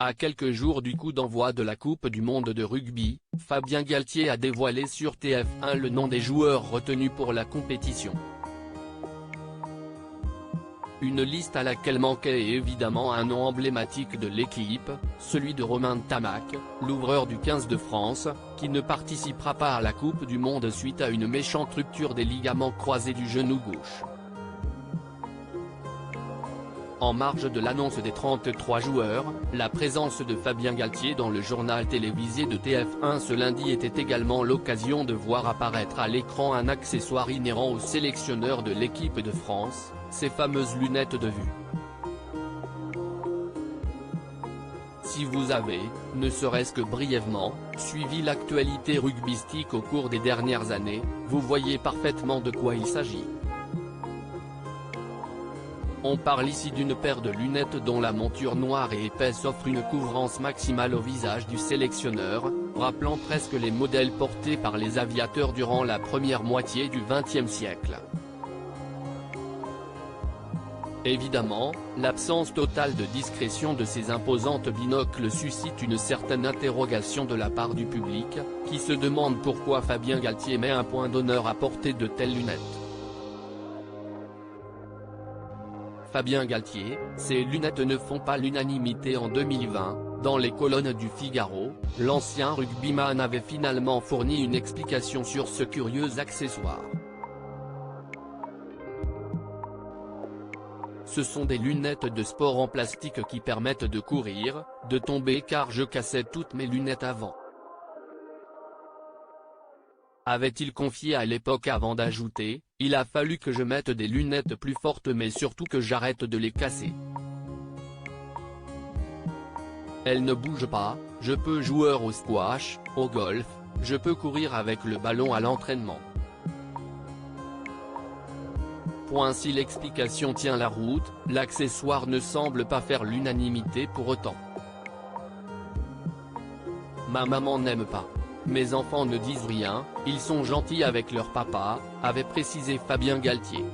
À quelques jours du coup d'envoi de la Coupe du monde de rugby, Fabien Galthié a dévoilé sur TF1 le nom des joueurs retenus pour la compétition. Une liste à laquelle manquait évidemment un nom emblématique de l'équipe, celui de Romain Ntamack, l'ouvreur du 15 de France, qui ne participera pas à la Coupe du monde suite à une méchante rupture des ligaments croisés du genou gauche. En marge de l'annonce des 33 joueurs, la présence de Fabien Galthié dans le journal télévisé de TF1 ce lundi était également l'occasion de voir apparaître à l'écran un accessoire inhérent au sélectionneur de l'équipe de France, ces fameuses lunettes de vue. Si vous avez, ne serait-ce que brièvement, suivi l'actualité rugbystique au cours des dernières années, vous voyez parfaitement de quoi il s'agit. On parle ici d'une paire de lunettes dont la monture noire et épaisse offre une couvrance maximale au visage du sélectionneur, rappelant presque les modèles portés par les aviateurs durant la première moitié du XXe siècle. Évidemment, l'absence totale de discrétion de ces imposantes binocles suscite une certaine interrogation de la part du public, qui se demande pourquoi Fabien Galthié met un point d'honneur à porter de telles lunettes. Fabien Galthié, ces lunettes ne font pas l'unanimité en 2020, dans les colonnes du Figaro, l'ancien rugbyman avait finalement fourni une explication sur ce curieux accessoire. Ce sont des lunettes de sport en plastique qui permettent de courir, de tomber car je cassais toutes mes lunettes avant. Avait-il confié à l'époque avant d'ajouter, il a fallu que je mette des lunettes plus fortes mais surtout que j'arrête de les casser. Elles ne bougent pas, je peux jouer au squash, au golf, je peux courir avec le ballon à l'entraînement. Si l'explication tient la route, l'accessoire ne semble pas faire l'unanimité pour autant. Ma maman n'aime pas. Mes enfants ne disent rien, ils sont gentils avec leur papa, avait précisé Fabien Galthié.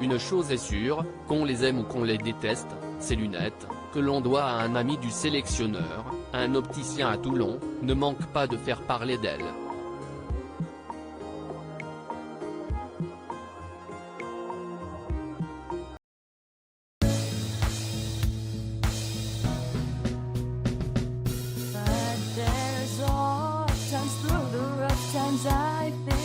Une chose est sûre, qu'on les aime ou qu'on les déteste, ces lunettes, que l'on doit à un ami du sélectionneur, un opticien à Toulon, ne manquent pas de faire parler d'elles. But there's all times through the rough times I think